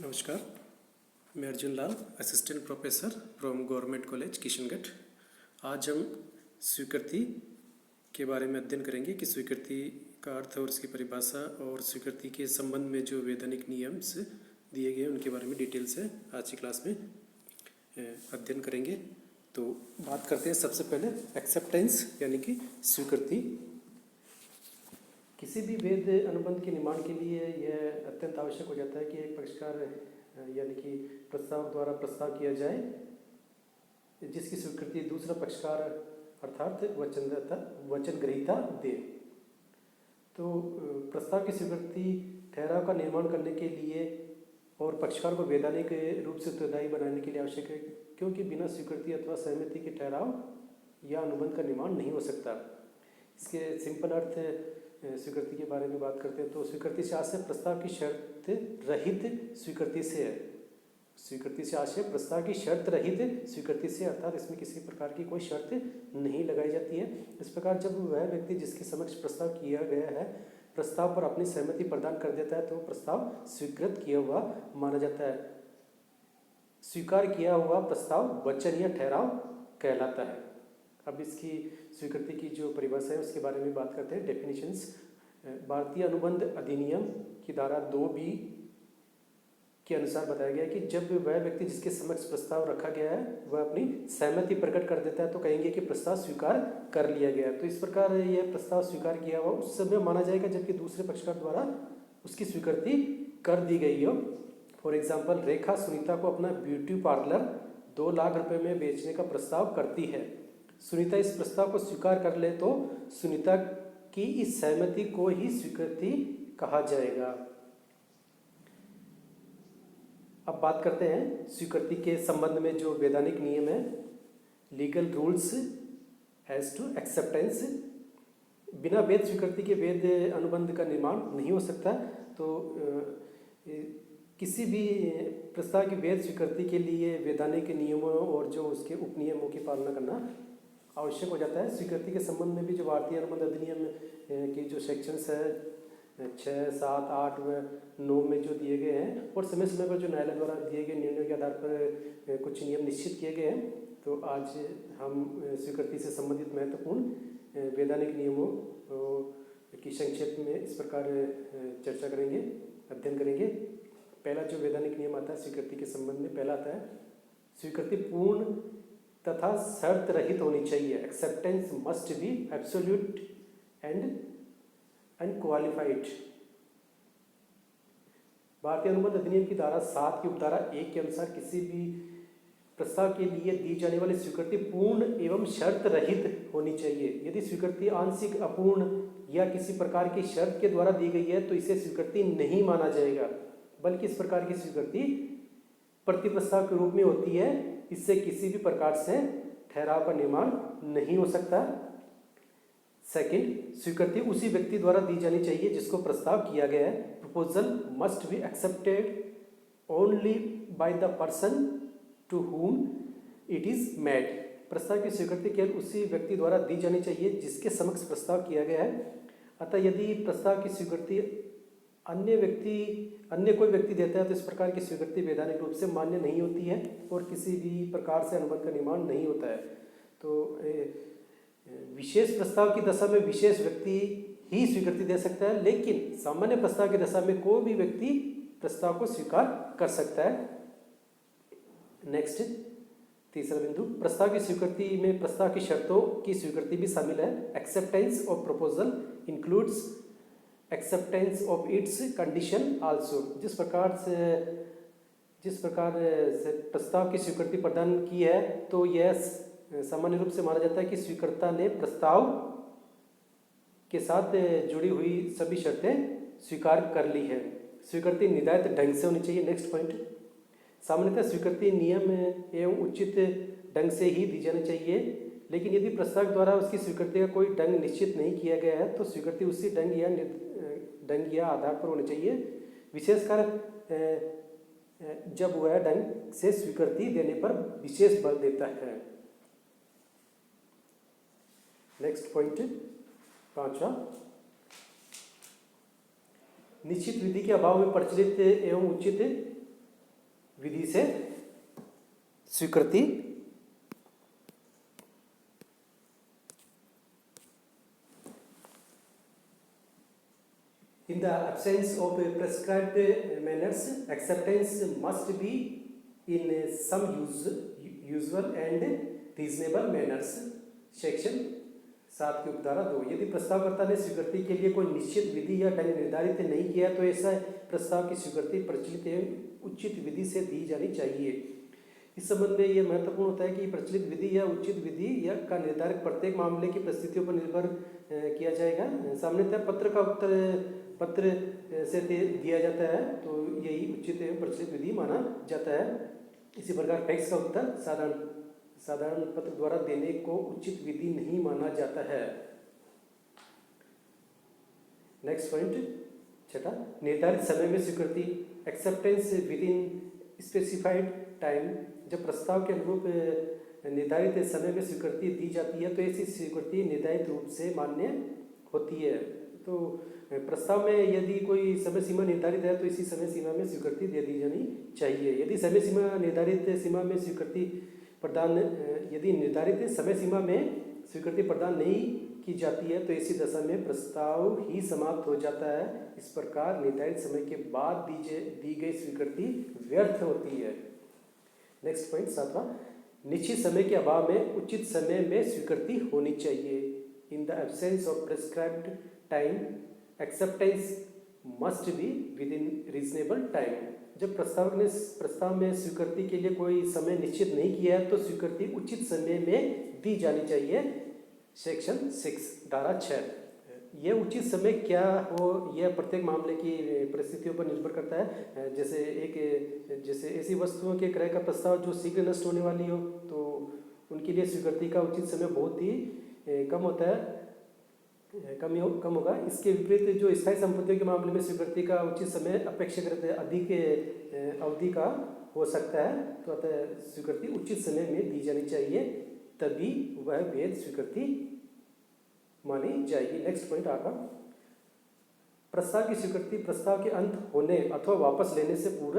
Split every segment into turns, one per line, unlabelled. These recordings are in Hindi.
नमस्कार, मैं Arjun Lal, assistant professor from government college Kishangarh. आज हम स्वीकृति के बारे में अध्ययन करेंगे कि स्वीकृति का अर्थ और उसकी परिभाषा और स्वीकृति के संबंध में जो वैधानिक नियम से दिए गए उनके बारे में डिटेल से आज की क्लास में अध्ययन करेंगे। तो बात करते हैं सबसे पहले एक्सेप्टेंस यानी कि स्वीकृति। किसी भी वेद अनुबंध के निर्माण के लिए यह अत्यंत आवश्यक हो जाता है कि एक पक्षकार यानी कि प्रस्ताव द्वारा प्रस्ताव किया जाए जिसकी स्वीकृति दूसरा पक्षकार अर्थात वचन ग्रहीता दे। तो प्रस्ताव की स्वीकृति ठहराव का निर्माण करने के लिए और पक्षकार को वैधानिक रूप से उत्तरदायी बनाने के लिए आवश्यक है, क्योंकि बिना स्वीकृति अथवा सहमति के ठहराव या अनुबंध का निर्माण नहीं हो सकता। इसके सिंपल अर्थ स्वीकृति के बारे में बात करते हैं तो स्वीकृति से आशय प्रस्ताव की शर्त रहित स्वीकृति से है। स्वीकृति से आशय प्रस्ताव की शर्त रहित स्वीकृति से, अर्थात इसमें किसी प्रकार की कोई शर्त नहीं लगाई जाती है। इस प्रकार जब वह व्यक्ति जिसके समक्ष प्रस्ताव किया गया है प्रस्ताव पर अपनी सहमति प्रदान कर देता है तो प्रस्ताव स्वीकृत किया हुआ माना जाता है। स्वीकार किया हुआ प्रस्ताव वचन या ठहराव कहलाता है। अब इसकी स्वीकृति की जो परिभाषा है उसके बारे में बात करते हैं। डेफिनेशंस। भारतीय अनुबंध अधिनियम की धारा 2B के अनुसार बताया गया है कि जब वह व्यक्ति जिसके समक्ष प्रस्ताव रखा गया है वह अपनी सहमति प्रकट कर देता है तो कहेंगे कि प्रस्ताव स्वीकार कर लिया गया। तो इस प्रकार यह प्रस्ताव स्वीकार किया हुआ उस समय माना जाएगा जबकि दूसरे पक्षकार द्वारा उसकी स्वीकृति कर दी गई हो। फॉर एग्जाम्पल, रेखा सुनीता को अपना ब्यूटी पार्लर 2 लाख रुपए में बेचने का प्रस्ताव करती है। सुनीता इस प्रस्ताव को स्वीकार कर ले तो सुनीता की इस सहमति को ही स्वीकृति कहा जाएगा। अब बात करते हैं स्वीकृति के संबंध में जो वैधानिक नियम है। Legal rules as to acceptance. बिना वेद स्वीकृति के वेद अनुबंध का निर्माण नहीं हो सकता। तो किसी भी प्रस्ताव की वेद स्वीकृति के लिए वैधानिक नियमों और जो उसके उपनियमों की पालना करना आवश्यक हो जाता है। स्वीकृति के संबंध में भी जो भारतीय अनुबंध अधिनियम की जो सेक्शंस है 6, 7, 8 व 9 में जो दिए गए हैं और समय समय पर जो न्यायालय द्वारा दिए गए निर्णयों के आधार पर कुछ नियम निश्चित किए गए हैं। तो आज हम स्वीकृति से संबंधित महत्वपूर्ण वैधानिक नियमों की संक्षेप में इस प्रकार चर्चा करेंगे, अध्ययन करेंगे। पहला जो वैधानिक नियम आता है स्वीकृति के संबंध में, पहला आता है स्वीकृति पूर्ण तथा शर्त रहित होनी चाहिए। Acceptance must be absolute and unqualified. भारतीय अनुबंध अधिनियम की धारा 7 की उपधारा 1 के अनुसार किसी भी प्रस्ताव के लिए दी जाने वाली स्वीकृति पूर्ण एवं शर्त रहित होनी चाहिए। यदि स्वीकृति आंशिक, अपूर्ण या किसी प्रकार की शर्त के द्वारा दी गई है तो इसे स्वीकृति नहीं माना जाएगा, बल्कि इस प्रकार की स्वीकृति प्रति प्रस्ताव के रूप में होती है। इससे किसी भी प्रकार से ठहराव का निर्माण नहीं हो सकता। सेकंड, स्वीकृति उसी व्यक्ति द्वारा दी जानी चाहिए जिसको प्रस्ताव किया गया है। Proposal must be accepted only by the person to whom it is made. प्रस्ताव की स्वीकृति केवल उसी व्यक्ति द्वारा दी जानी चाहिए जिसके समक्ष प्रस्ताव किया गया है। अतः यदि प्रस्ताव की स्वीकृति अन्य कोई व्यक्ति देता है तो इस प्रकार की स्वीकृति वैधानिक रूप से मान्य नहीं होती है और किसी भी प्रकार से अनुबंध का निर्माण नहीं होता है। तो विशेष प्रस्ताव की दशा में विशेष व्यक्ति ही स्वीकृति दे सकता है, लेकिन सामान्य प्रस्ताव की दशा में कोई भी व्यक्ति प्रस्ताव को स्वीकार कर सकता है। नेक्स्ट, तीसरा बिंदु, प्रस्ताव की स्वीकृति में प्रस्ताव की शर्तों की स्वीकृति भी शामिल है। Acceptance of proposal includes acceptance of its condition also. जिस प्रकार से प्रस्ताव की स्वीकृति प्रदान की है तो यह सामान्य रूप से माना जाता है कि स्वीकर्ता ने प्रस्ताव के साथ जुड़ी हुई सभी शर्तें स्वीकार कर ली है। स्वीकृति निर्धारित ढंग से होनी चाहिए। नेक्स्ट पॉइंट, सामान्यतः स्वीकृति नियम एवं उचित ढंग से ही दी जानी चाहिए, लेकिन यदि प्रस्ताव द्वारा उसकी स्वीकृति का कोई ढंग निश्चित नहीं किया गया है तो स्वीकृति उसी ढंग या आधार पर होनी चाहिए, विशेषकर जब वह ढंग से स्वीकृति देने पर विशेष बल देता है। नेक्स्ट पॉइंट, 5वां, निश्चित विधि के अभाव में प्रचलित एवं उचित विधि से स्वीकृति In the absence of prescribed manners, acceptance must be in some usual and reasonable manners. Section 7 की उपधारा 2। यदि प्रस्तावकर्ता ने स्वीकृति के लिए कोई निश्चित विधि या ढंग निर्धारित नहीं किया तो ऐसा प्रस्ताव की स्वीकृति प्रचलित एवं उचित विधि से दी जानी चाहिए। इस संबंध में यह महत्वपूर्ण होता है कि प्रचलित विधि या उचित विधि या का निर्धारक प्रत्येक मामले की परिस्थितियों पर निर्भर किया जाएगा। सामान्यतः पत्र का उत्तर पत्र से दिया जाता है तो यही उचित एवं प्रचलित विधि माना जाता है। इसी प्रकार फैक्स का उत्तर साधारण पत्र द्वारा देने को उचित विधि नहीं माना जाता है। नेक्स्ट पॉइंट 6, निर्धारित समय में स्वीकृति, acceptance with in specified time. जब प्रस्ताव के अनुरूप निर्धारित समय में स्वीकृति दी जाती है तो ऐसी स्वीकृति निर्धारित रूप से मान्य होती है। तो प्रस्ताव में यदि कोई समय सीमा निर्धारित है तो इसी समय सीमा में स्वीकृति दे दी जानी चाहिए। यदि समय सीमा निर्धारित सीमा में स्वीकृति प्रदान यदि निर्धारित समय सीमा में स्वीकृति प्रदान नहीं की जाती है तो ऐसी दशा में प्रस्ताव ही समाप्त हो जाता है। इस प्रकार निर्धारित समय के बाद दी गई स्वीकृति व्यर्थ होती है। नेक्स्ट पॉइंट 7वां, निश्चित समय के अभाव में उचित समय में स्वीकृति होनी चाहिए। In the absence of prescribed time, acceptance must be with in reasonable time. जब प्रस्तावक ने प्रस्ताव में स्वीकृति के लिए कोई समय निश्चित नहीं किया है तो स्वीकृति उचित समय में दी जानी चाहिए। सेक्शन 6 धारा 6। यह उचित समय क्या हो यह प्रत्येक मामले की परिस्थितियों पर निर्भर करता है। जैसे ऐसी वस्तुओं के क्रय का प्रस्ताव जो शीघ्र नष्ट होने वाली हो तो उनके लिए स्वीकृति का उचित समय बहुत ही कम होता है, कम होगा। इसके विपरीत जो स्थायी संपत्तियों के मामले में स्वीकृति का उचित समय अपेक्षाकृत अधिक अवधि का हो सकता है। तो अतः स्वीकृति उचित समय में दी जानी चाहिए, तभी वह वैध स्वीकृति मानी जाएगी। नेक्स्ट पॉइंट आगा, प्रस्ताव की स्वीकृति प्रस्ताव के अंत होने अथवा वापस लेने से पूर्व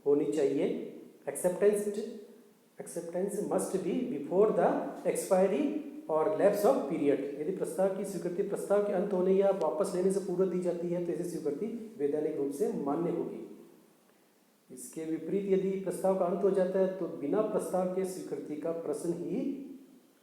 होनी चाहिए। Acceptance must be before the expiry और लैप्स ऑफ पीरियड। यदि प्रस्ताव की स्वीकृति प्रस्ताव के अंत होने या वापस लेने से पूर्व दी जाती है तो ऐसी स्वीकृति वैधानिक रूप से मान्य होगी। इसके विपरीत यदि प्रस्ताव का अंत हो जाता है तो बिना प्रस्ताव के स्वीकृति का प्रश्न ही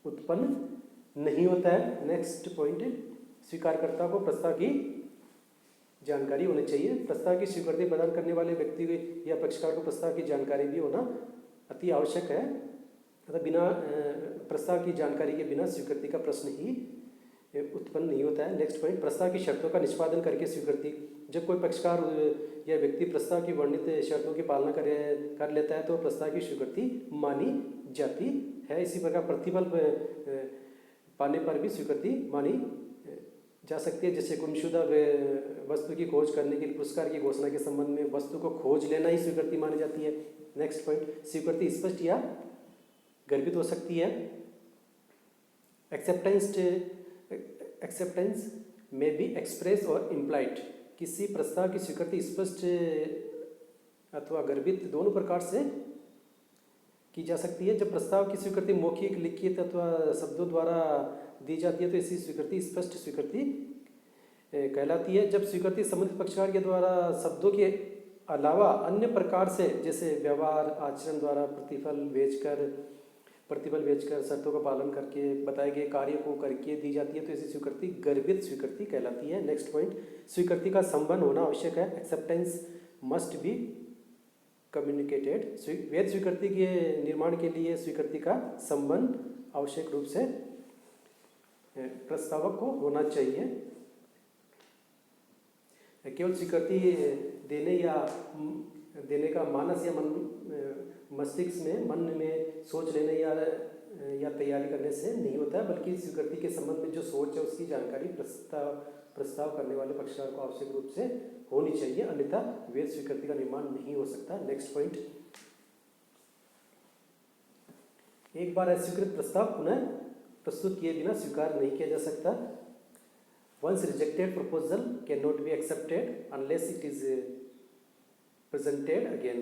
उत्पन्न नहीं होता है। नेक्स्ट पॉइंट, स्वीकारकर्ता को प्रस्ताव की जानकारी होनी चाहिए। प्रस्ताव की स्वीकृति प्रदान करने वाले व्यक्ति या पक्षकार को प्रस्ताव की जानकारी भी होना अति आवश्यक है। अतः बिना प्रस्ताव की जानकारी के बिना स्वीकृति का प्रश्न ही उत्पन्न नहीं होता है। नेक्स्ट पॉइंट, प्रस्ताव की शर्तों का निष्पादन करके स्वीकृति। जब कोई पक्षकार या व्यक्ति प्रस्ताव की वर्णित शर्तों की पालना कर लेता है तो प्रस्ताव की स्वीकृति मानी जाती है। इसी प्रकार प्रतिफल पाने पर भी स्वीकृति मानी जा सकती है। जैसे गुमशुदा वस्तु की खोज करने के लिए पुरस्कार की घोषणा के संबंध में वस्तु को खोज लेना ही स्वीकृति मानी जाती है। नेक्स्ट पॉइंट, स्वीकृति स्पष्ट या गर्भित हो सकती है। एक्सेप्टेंस में बी एक्सप्रेस और इम्प्लाइड। किसी प्रस्ताव की स्वीकृति स्पष्ट अथवा गर्भित दोनों प्रकार से की जा सकती है। जब प्रस्ताव की स्वीकृति मौखिक, लिखित अथवा शब्दों द्वारा दी जाती है तो इसी स्वीकृति स्पष्ट स्वीकृति कहलाती है। जब स्वीकृति संबंधित पक्षकार के द्वारा शब्दों के अलावा अन्य प्रकार से जैसे व्यवहार, आचरण द्वारा प्रतिफल बेचकर शर्तों का पालन करके बताए गए कार्य को करके दी जाती है तो ऐसी स्वीकृति गर्भित स्वीकृति कहलाती है। नेक्स्ट पॉइंट, स्वीकृति का संबंध होना आवश्यक है। Acceptance must be communicated. वैध स्वीकृति के निर्माण के लिए स्वीकृति का संबंध आवश्यक रूप से प्रस्तावक को होना चाहिए। केवल स्वीकृति देने का मानस या मस्तिष्क में मन में सोच लेने या तैयारी करने से नहीं होता है, बल्कि स्वीकृति के संबंध में जो सोच है उसकी जानकारी प्रस्ताव करने वाले पक्षकार को आवश्यक रूप से होनी चाहिए, अन्यथा वैध स्वीकृति का निर्माण नहीं हो सकता। नेक्स्ट पॉइंट, एक बार अस्वीकृत प्रस्ताव पुनः प्रस्तुत किए बिना स्वीकार नहीं किया जा सकता। Once rejected proposal cannot be accepted unless it is presented again.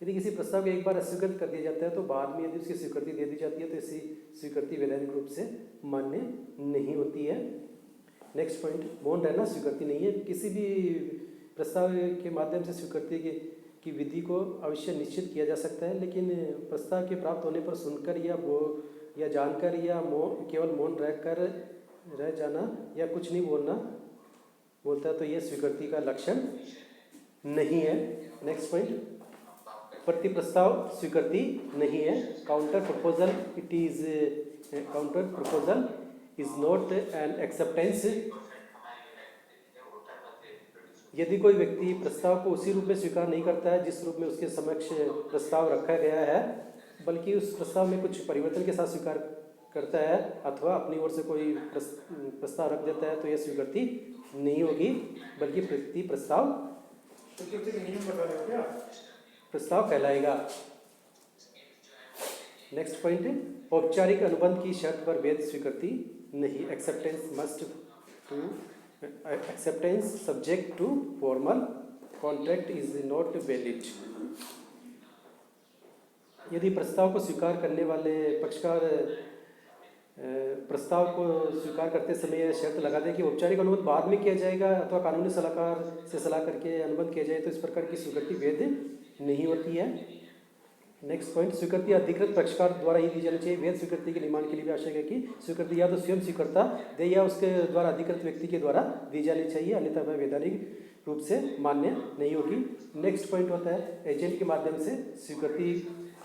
यदि किसी प्रस्ताव को एक बार अस्वीकृत कर दिया जाता है तो बाद में यदि उसकी स्वीकृति दे दी जाती है तो ऐसी स्वीकृति वैधानिक रूप से मान्य नहीं होती है। नेक्स्ट पॉइंट, मौन रहना स्वीकृति नहीं है। किसी भी प्रस्ताव के माध्यम से स्वीकृति की विधि को अवश्य निश्चित किया जा सकता है, लेकिन प्रस्ताव के प्राप्त होने पर सुनकर या जानकर या केवल मौन रह जाना या कुछ नहीं बोलता है तो यह स्वीकृति का लक्षण नहीं है। नेक्स्ट पॉइंट, प्रति प्रस्ताव स्वीकृति नहीं है। Counter proposal is not an acceptance. यदि कोई व्यक्ति प्रस्ताव को उसी रूप में स्वीकार नहीं करता है जिस रूप में उसके समक्ष प्रस्ताव रखा गया है, बल्कि उस प्रस्ताव में कुछ परिवर्तन के साथ स्वीकार करता है अथवा अपनी ओर से कोई प्रस्ताव रख देता है तो यह स्वीकृति नहीं होगी, बल्कि प्रति प्रस्ताव कहलाएगा। नेक्स्ट पॉइंट है, औपचारिक अनुबंध की शर्त पर वैध स्वीकृति नहीं। Acceptance subject to formal contract is not valid. यदि प्रस्ताव को स्वीकार करने वाले पक्षकार प्रस्ताव को स्वीकार करते समय शर्त लगा दे कि औपचारिक अनुबंध बाद में किया जाएगा अथवा कानूनी सलाहकार से सलाह करके अनुबंध किया जाए तो इस प्रकार की स्वीकृति वैध नहीं होती है। नेक्स्ट पॉइंट, स्वीकृति अधिकृत पक्षकार द्वारा ही दी जानी चाहिए। वैध स्वीकृति के निर्माण के लिए भी आवश्यक है कि स्वीकृति या तो स्वयं स्वीकर्ता दे या उसके द्वारा अधिकृत व्यक्ति के द्वारा दी जानी चाहिए, अन्यथा वह वैधानिक रूप से मान्य नहीं होगी। नेक्स्ट पॉइंट होता है एजेंट के माध्यम से स्वीकृति,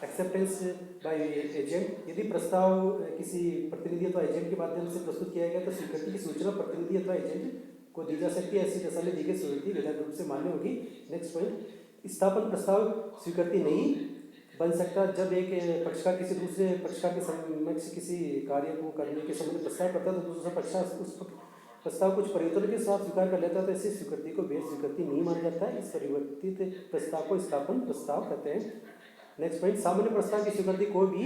एक्सेप्टेंस बाय एजेंट। यदि प्रस्ताव किसी प्रतिनिधि अथवा एजेंट के माध्यम से प्रस्तुत किया गया तो स्वीकृति की सूचना प्रतिनिधि अथवा एजेंट को दी जा सकती है। ऐसी दशा में दी गई स्वीकृति वैधानिक रूप से मान्य होगी। नेक्स्ट पॉइंट, स्थापन प्रस्ताव स्वीकृति नहीं बन सकता। जब एक पक्षकार किसी दूसरे पक्षकार के समक्ष किसी कार्य को करने के संबंध में प्रस्ताव करता है तो दूसरा पक्षकार उस प्रस्ताव कुछ परिवर्तन के साथ स्वीकार कर लेता है तो ऐसी स्वीकृति को वैध स्वीकृति नहीं माना जाता है। इस परिवर्तित प्रस्ताव को स्थापन प्रस्ताव कहते हैं। नेक्स्ट पॉइंट, सामान्य प्रस्ताव की स्वीकृति कोई भी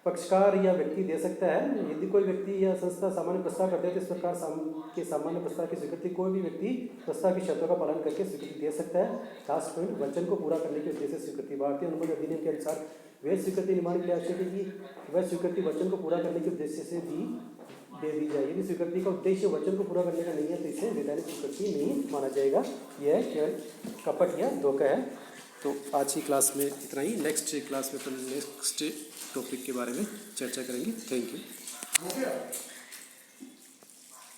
पक्षकार या व्यक्ति दे सकता है। यदि कोई व्यक्ति या संस्था सामान्य प्रस्ताव करते हैं तो इस प्रकार के सामान्य प्रस्ताव की स्वीकृति कोई भी व्यक्ति प्रस्ताव की शर्तों का पालन करके स्वीकृति दे सकता है। लास्ट पॉइंट, वचन को पूरा करने के उद्देश्य से स्वीकृति। भारतीय अनुबंध अधिनियम के अनुसार वैध स्वीकृति निर्माण के लिए आवश्यक है कि वह स्वीकृति वचन को पूरा करने के उद्देश्य से दे दी जाए। यदि स्वीकृति का उद्देश्य वचन को पूरा करने का नहीं है तो इसे वैधानिक स्वीकृति नहीं माना जाएगा। यह केवल कपट या धोखा है। तो आज की क्लास में इतना ही। नेक्स्ट क्लास में अपन नेक्स्ट टॉपिक के बारे में चर्चा करेंगे। Thank you.